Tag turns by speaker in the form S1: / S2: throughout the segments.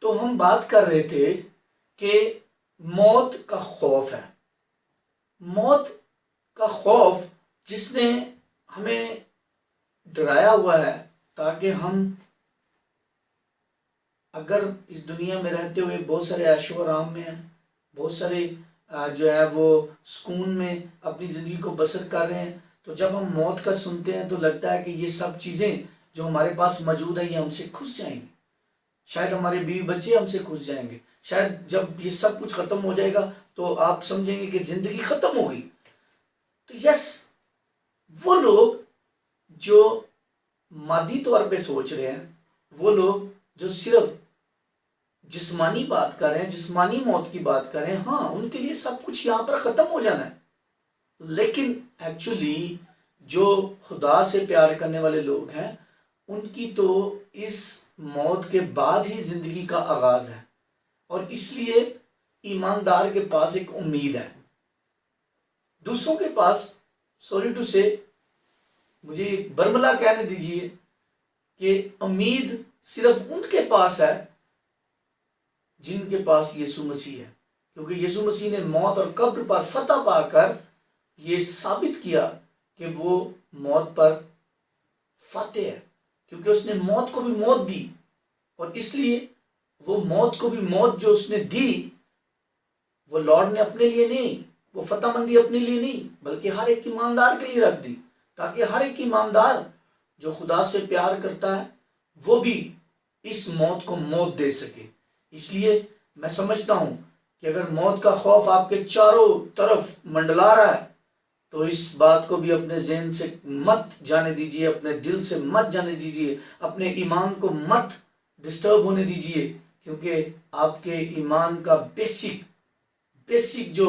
S1: تو ہم بات کر رہے تھے کہ موت کا خوف ہے. موت کا خوف جس نے ہمیں ڈرایا ہوا ہے تاکہ ہم اگر اس دنیا میں رہتے ہوئے بہت سارے عیش و آرام میں ہیں، بہت سارے جو ہے وہ سکون میں اپنی زندگی کو بسر کر رہے ہیں، تو جب ہم موت کا سنتے ہیں تو لگتا ہے کہ یہ سب چیزیں جو ہمارے پاس موجود ہیں یہ ہم سے کھس جائیں گی. شاید ہمارے بیوی بچے ہم سے کھس جائیں گے. شاید جب یہ سب کچھ ختم ہو جائے گا تو آپ سمجھیں گے کہ زندگی ختم ہو گئی. تو یس، وہ لوگ جو مادی طور پہ سوچ رہے ہیں، وہ لوگ جو صرف جسمانی بات کر رہے ہیں، جسمانی موت کی بات کر رہے ہیں، ہاں ان کے لیے سب کچھ یہاں پر ختم ہو جانا ہے. لیکن ایکچولی جو خدا سے پیار کرنے والے لوگ ہیں ان کی تو اس موت کے بعد ہی زندگی کا آغاز ہے، اور اس لیے ایماندار کے پاس ایک امید ہے. دوسروں کے پاس سوری ٹو سے مجھے برملا کہنے دیجئے کہ امید صرف ان کے پاس ہے جن کے پاس یسوع مسیح ہے، کیونکہ یسوع مسیح نے موت اور قبر پر فتح پا کر یہ ثابت کیا کہ وہ موت پر فاتح ہے، کیونکہ اس نے موت کو بھی موت دی. اور اس لیے وہ موت کو بھی موت جو اس نے دی وہ لارڈ نے اپنے لیے نہیں، وہ فتح مندی اپنے لیے نہیں، بلکہ ہر ایک ایماندار کے لیے رکھ دی، تاکہ ہر ایک ایماندار جو خدا سے پیار کرتا ہے وہ بھی اس موت کو موت دے سکے. اس لیے میں سمجھتا ہوں کہ اگر موت کا خوف آپ کے چاروں طرف منڈلا رہا ہے تو اس بات کو بھی اپنے ذہن سے مت جانے دیجیے، اپنے دل سے مت جانے دیجیے، اپنے ایمان کو مت ڈسٹرب ہونے دیجیے، کیونکہ آپ کے ایمان کا بیسک جو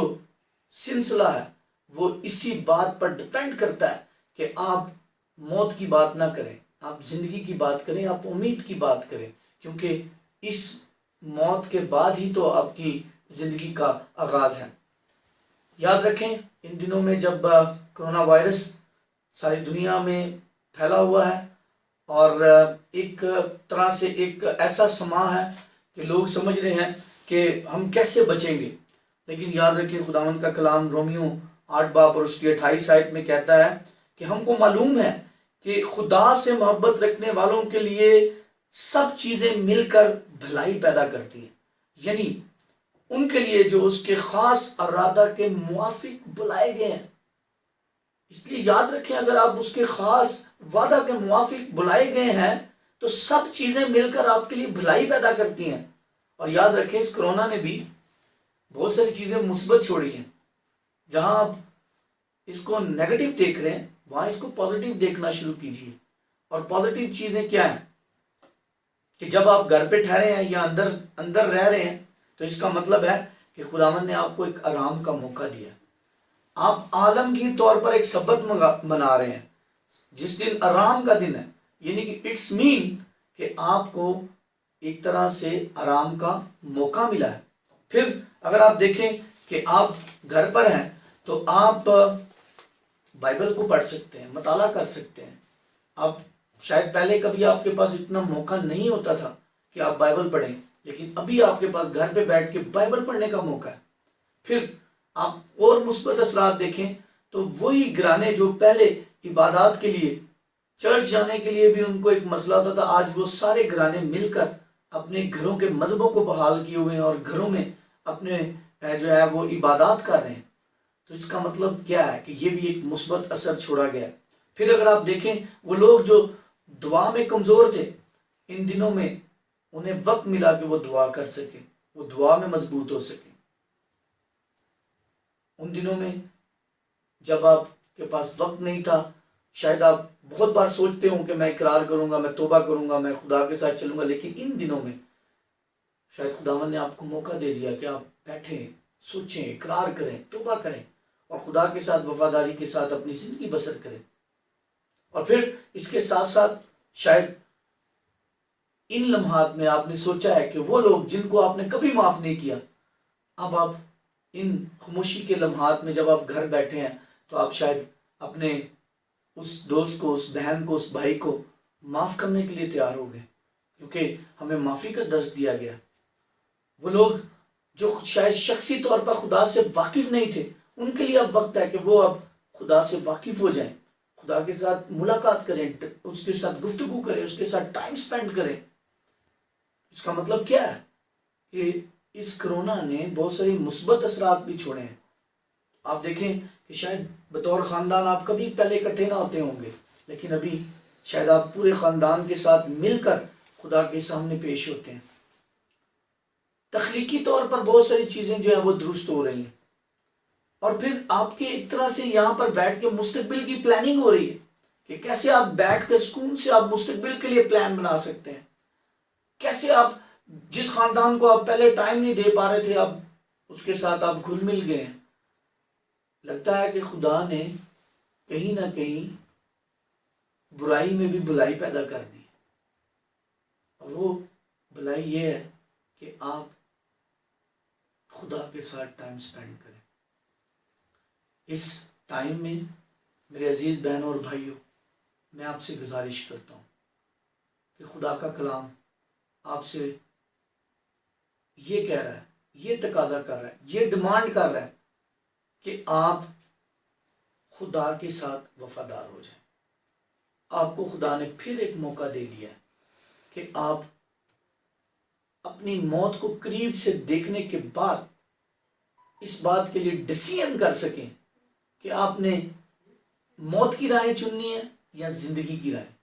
S1: سلسلہ ہے وہ اسی بات پر ڈپینڈ کرتا ہے کہ آپ موت کی بات نہ کریں، آپ زندگی کی بات کریں، آپ امید کی بات کریں، کیونکہ اس موت کے بعد ہی تو آپ کی زندگی کا آغاز ہے. یاد رکھیں ان دنوں میں جب کرونا وائرس ساری دنیا میں پھیلا ہوا ہے اور ایک طرح سے ایک ایسا سماں ہے کہ لوگ سمجھ رہے ہیں کہ ہم کیسے بچیں گے، لیکن یاد رکھیں خداوند کا کلام رومیو 8 باب اور اس کی 28 آیت میں کہتا ہے کہ ہم کو معلوم ہے کہ خدا سے محبت رکھنے والوں کے لیے سب چیزیں مل کر بھلائی پیدا کرتی ہیں، یعنی ان کے لیے جو اس کے خاص ارادہ کے موافق بلائے گئے ہیں. اس لیے یاد رکھیں اگر آپ اس کے خاص وعدہ کے موافق بلائے گئے ہیں تو سب چیزیں مل کر آپ کے لیے بھلائی پیدا کرتی ہیں. اور یاد رکھیں اس کرونا نے بھی بہت ساری چیزیں مثبت چھوڑی ہیں. جہاں آپ اس کو نیگیٹو دیکھ رہے ہیں وہاں اس کو پازیٹیو دیکھنا شروع کیجیے. اور پازیٹیو چیزیں کیا ہیں کہ جب آپ گھر پہ ٹھہرے ہیں یا اندر رہ رہے ہیں تو اس کا مطلب ہے کہ خداوند نے آپ کو ایک آرام کا موقع دیا. آپ عالمگیر طور پر ایک سبت منا رہے ہیں جس دن آرام کا دن ہے، یعنی کہ اٹس مین کہ آپ کو ایک طرح سے آرام کا موقع ملا ہے. پھر اگر آپ دیکھیں کہ آپ گھر پر ہیں تو آپ بائبل کو پڑھ سکتے ہیں، مطالعہ کر سکتے ہیں. آپ شاید پہلے کبھی آپ کے پاس اتنا موقع نہیں ہوتا تھا کہ آپ بائبل پڑھیں، لیکن ابھی آپ کے پاس گھر پہ بیٹھ کے بائبل پڑھنے کا موقع ہے. پھر آپ اور مثبت اثرات دیکھیں تو وہی گھرانے جو پہلے عبادات کے لیے چرچ جانے کے لیے بھی ان کو ایک مسئلہ ہوتا تھا، آج وہ سارے گھرانے مل کر اپنے گھروں کے مذہبوں کو بحال کیے ہوئے ہیں اور گھروں میں اپنے جو ہے وہ عبادات کر رہے ہیں. تو اس کا مطلب کیا ہے کہ یہ بھی ایک مثبت اثر چھوڑا گیا. پھر اگر آپ دیکھیں وہ لوگ جو دعا میں کمزور تھے ان دنوں میں انہیں وقت ملا کہ وہ دعا کر سکیں، وہ دعا میں مضبوط ہو سکیں. ان دنوں میں جب آپ کے پاس وقت نہیں تھا، شاید آپ بہت بار سوچتے ہوں کہ میں اقرار کروں گا، میں توبہ کروں گا، میں خدا کے ساتھ چلوں گا، لیکن ان دنوں میں شاید خداوند نے آپ کو موقع دے دیا کہ آپ بیٹھیں، سوچیں، اقرار کریں، توبہ کریں اور خدا کے ساتھ وفاداری کے ساتھ اپنی زندگی بسر کریں. اور پھر اس کے ساتھ ساتھ شاید ان لمحات میں آپ نے سوچا ہے کہ وہ لوگ جن کو آپ نے کبھی معاف نہیں کیا، اب آپ ان خاموشی کے لمحات میں جب آپ گھر بیٹھے ہیں تو آپ شاید اپنے اس دوست کو، اس بہن کو، اس بھائی کو معاف کرنے کے لیے تیار ہو گئے، کیونکہ ہمیں معافی کا درس دیا گیا. وہ لوگ جو شاید شخصی طور پر خدا سے واقف نہیں تھے، ان کے لیے اب وقت ہے کہ وہ اب خدا سے واقف ہو جائیں، خدا کے ساتھ ملاقات کریں، اس کے ساتھ گفتگو کریں، اس کے ساتھ ٹائم سپینڈ کریں۔ اس کا مطلب کیا ہے کہ اس کرونا نے بہت ساری مثبت اثرات بھی چھوڑے ہیں۔ آپ دیکھیں کہ شاید بطور خاندان آپ کبھی پہلے اکٹھے نہ ہوتے ہوں گے، لیکن ابھی شاید آپ پورے خاندان کے ساتھ مل کر خدا کے سامنے پیش ہوتے ہیں۔ تخلیقی طور پر بہت ساری چیزیں جو ہیں وہ درست ہو رہی ہیں، اور پھر آپ کے ایک طرح سے یہاں پر بیٹھ کے مستقبل کی پلاننگ ہو رہی ہے کہ کیسے آپ بیٹھ کے سکون سے آپ مستقبل کے لیے پلان بنا سکتے ہیں، کیسے آپ جس خاندان کو آپ پہلے ٹائم نہیں دے پا رہے تھے اب اس کے ساتھ آپ گھل مل گئے ہیں۔ لگتا ہے کہ خدا نے کہیں نہ کہیں برائی میں بھی بھلائی پیدا کر دی، اور وہ بھلائی یہ ہے کہ آپ خدا کے ساتھ ٹائم سپینڈ کریں۔ اس ٹائم میں میرے عزیز بہنوں اور بھائیوں، میں آپ سے گزارش کرتا ہوں کہ خدا کا کلام آپ سے یہ کہہ رہا ہے، یہ تقاضا کر رہا ہے، یہ ڈیمانڈ کر رہا ہے کہ آپ خدا کے ساتھ وفادار ہو جائیں۔ آپ کو خدا نے پھر ایک موقع دے دیا ہے کہ آپ اپنی موت کو قریب سے دیکھنے کے بعد اس بات کے لیے ڈیسیژن کر سکیں کہ آپ نے موت کی راہیں چننی ہے یا زندگی کی راہیں۔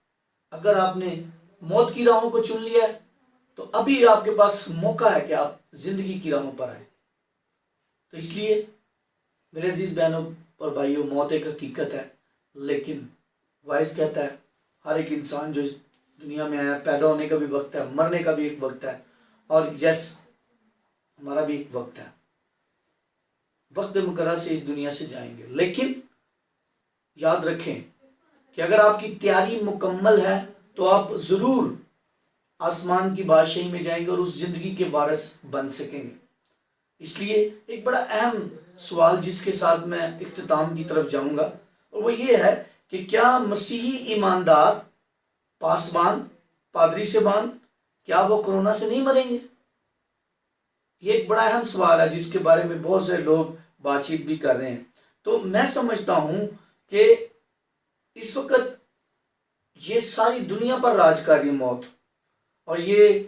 S1: اگر آپ نے موت کی راہوں کو چن لیا ہے تو ابھی آپ کے پاس موقع ہے کہ آپ زندگی کی راہوں پر آئیں۔ تو اس لیے میرے عزیز بہنوں اور بھائیوں، موت ایک حقیقت ہے، لیکن وائس کہتا ہے ہر ایک انسان جو اس دنیا میں آیا، پیدا ہونے کا بھی وقت ہے، مرنے کا بھی ایک وقت ہے، اور یس ہمارا بھی ایک وقت ہے، وقت مقررہ سے اس دنیا سے جائیں گے۔ لیکن یاد رکھیں کہ اگر آپ کی تیاری مکمل ہے تو آپ ضرور آسمان کی بادشاہی میں جائیں گے اور اس زندگی کے وارث بن سکیں گے۔ اس لیے ایک بڑا اہم سوال جس کے ساتھ میں اختتام کی طرف جاؤں گا، اور وہ یہ ہے کہ کیا مسیحی ایماندار پاسبان، پادری صاحبان، کیا وہ کرونا سے نہیں مریں گے؟ یہ ایک بڑا اہم سوال ہے جس کے بارے میں بہت سے لوگ بات چیت بھی کر رہے ہیں۔ تو میں سمجھتا ہوں کہ اس وقت یہ ساری دنیا پر راج کر رہی موت، اور یہ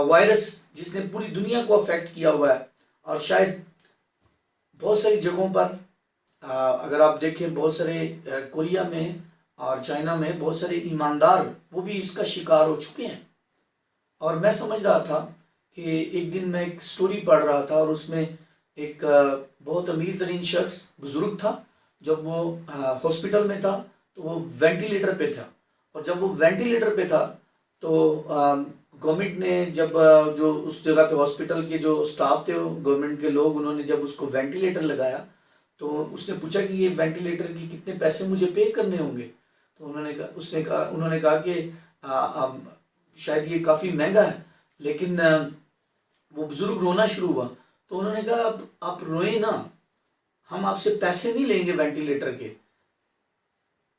S1: وائرس جس نے پوری دنیا کو افیکٹ کیا ہوا ہے، اور شاید بہت ساری جگہوں پر اگر آپ دیکھیں بہت سارے کوریا میں اور چائنا میں بہت سارے ایماندار وہ بھی اس کا شکار ہو چکے ہیں۔ اور میں سمجھ رہا تھا کہ ایک دن میں ایک سٹوری پڑھ رہا تھا، اور اس میں ایک بہت امیر ترین شخص بزرگ تھا، جب وہ ہاسپٹل میں تھا تو وہ وینٹیلیٹر پہ تھا، اور جب وہ وینٹیلیٹر پہ تھا تو گورنمنٹ نے جب جو اس جگہ پہ ہاسپٹل کے جو سٹاف تھے گورنمنٹ کے لوگ، انہوں نے جب اس کو وینٹیلیٹر لگایا تو اس نے پوچھا کہ یہ وینٹیلیٹر کی کتنے پیسے مجھے پے کرنے ہوں گے؟ تو انہوں نے کہا کہ شاید یہ کافی مہنگا ہے، لیکن وہ بزرگ رونا شروع ہوا، تو انہوں نے کہا اب آپ روئیں نا، ہم آپ سے پیسے نہیں لیں گے وینٹیلیٹر کے۔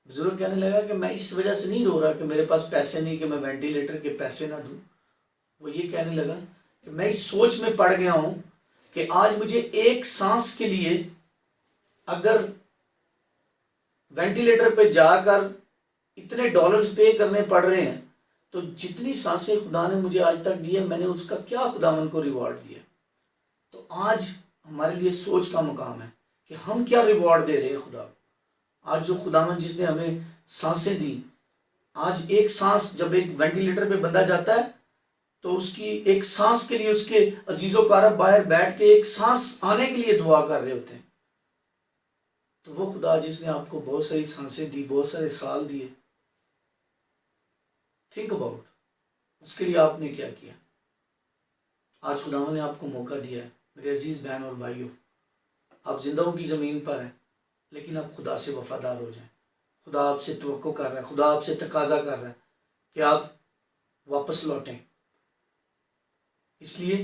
S1: بزرگ کہنے لگا کہ میں اس وجہ سے نہیں رو رہا کہ میرے پاس پیسے نہیں کہ میں وینٹیلیٹر کے پیسے نہ دوں، وہ یہ کہنے لگا کہ میں اس سوچ میں پڑ گیا ہوں کہ آج مجھے ایک سانس کے لیے اگر وینٹیلیٹر پہ جا کر اتنے ڈالرز پے کرنے پڑ رہے ہیں تو جتنی سانسیں خدا نے مجھے آج تک دی ہے میں نے اس کا کیا خداوند کو ریوارڈ دیا؟ تو آج ہمارے لیے سوچ کا مقام ہے کہ ہم کیا ریوارڈ دے رہے ہیں خدا کو۔ آج جو خداوند جس نے ہمیں سانسیں دی، آج ایک سانس جب ایک وینٹیلیٹر پہ بندہ جاتا ہے تو اس کی ایک سانس کے لیے اس کے عزیز و اقارب باہر بیٹھ کے ایک سانس آنے کے لیے دعا کر رہے ہوتے ہیں۔ تو وہ خدا جس نے آپ کو بہت ساری سانسیں دی، بہت سارے سال دیے، تھنک اباؤٹ اس کے لیے آپ نے کیا کیا۔ آج خداوند نے آپ کو موقع دیا ہے میرے عزیز بہن اور بھائیوں، آپ زندہوں کی زمین پر ہیں، لیکن آپ خدا سے وفادار ہو جائیں۔ خدا آپ سے توقع کر رہا ہے، خدا آپ سے تقاضا کر رہا ہے کہ آپ واپس لوٹیں۔ اس لیے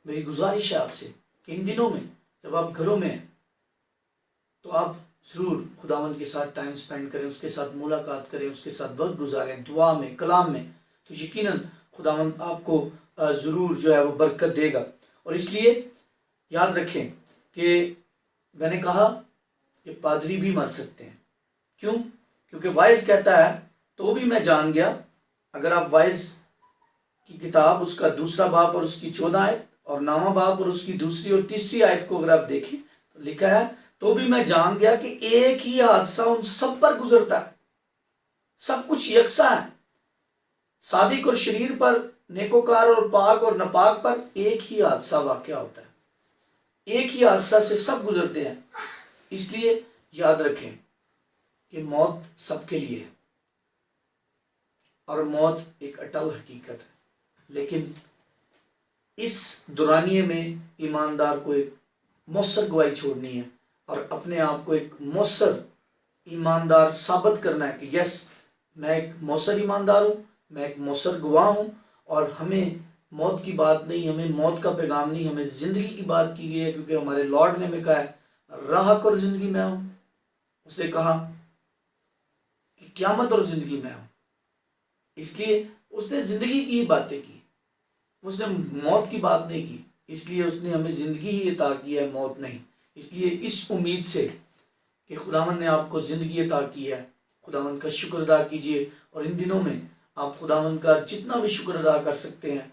S1: میری گزارش ہے آپ سے کہ ان دنوں میں جب آپ گھروں میں ہیں تو آپ ضرور خداوند کے ساتھ ٹائم سپینڈ کریں، اس کے ساتھ ملاقات کریں، اس کے ساتھ وقت گزاریں، دعا میں، کلام میں، تو یقیناً خداوند آپ کو ضرور جو ہے وہ برکت دے گا. اور اس لیے یاد رکھیں کہ میں نے کہا کہ پادری بھی مر سکتے ہیں. کیوں؟ کیونکہ وائز کہتا ہے تو بھی میں جان گیا. اگر آپ وائز کی کتاب اس کا 2 باب اور اس کی 14 آیت اور 9 باب اور اس کی 2 اور 3 آیت کو اگر آپ دیکھیں تو لکھا ہے تو بھی میں جان گیا کہ ایک ہی حادثہ ان سب پر گزرتا ہے. سب کچھ یکساں ہے. صادق اور شریر پر، نیکوکار اور پاک اور ناپاک پر ایک ہی حادثہ واقع ہوتا ہے. ایک ہی حادثہ سے سب گزرتے ہیں. اس لیے یاد رکھیں کہ موت سب کے لیے ہے اور موت ایک اٹل حقیقت ہے. لیکن اس دورانیے میں ایماندار کو ایک مؤثر گواہی چھوڑنی ہے اور اپنے آپ کو ایک مؤثر ایماندار ثابت کرنا ہے کہ یس میں ایک مؤثر ایماندار ہوں، میں ایک مؤثر گواہ ہوں. اور ہمیں موت کی بات نہیں، ہمیں موت کا پیغام نہیں، ہمیں زندگی کی بات کی گئی ہے. کیونکہ ہمارے لارڈ نے ہمیں کہا ہے راحت اور زندگی میں ہوں. اس نے کہا کہ قیامت اور زندگی میں ہوں. اس لیے اس نے زندگی کی ہی باتیں کی، اس نے موت کی بات نہیں کی. اس لیے اس نے ہمیں زندگی ہی عطا کی ہے، موت نہیں. اس لیے اس امید سے کہ خداوند نے آپ کو زندگی عطا کی ہے، خداوند کا شکر ادا کیجئے. اور ان دنوں میں آپ خداوند کا جتنا بھی شکر ادا کر سکتے ہیں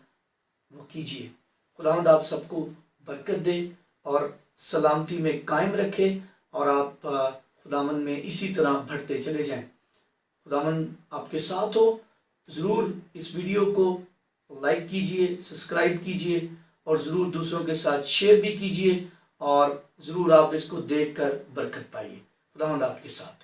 S1: وہ کیجئے. خداوند آپ سب کو برکت دے اور سلامتی میں قائم رکھے اور آپ خداوند میں اسی طرح بڑھتے چلے جائیں. خداوند آپ کے ساتھ ہو. ضرور اس ویڈیو کو لائک کیجئے، سبسکرائب کیجئے اور ضرور دوسروں کے ساتھ شیئر بھی کیجئے اور ضرور آپ اس کو دیکھ کر برکت پائیے. خداوند آپ کے ساتھ.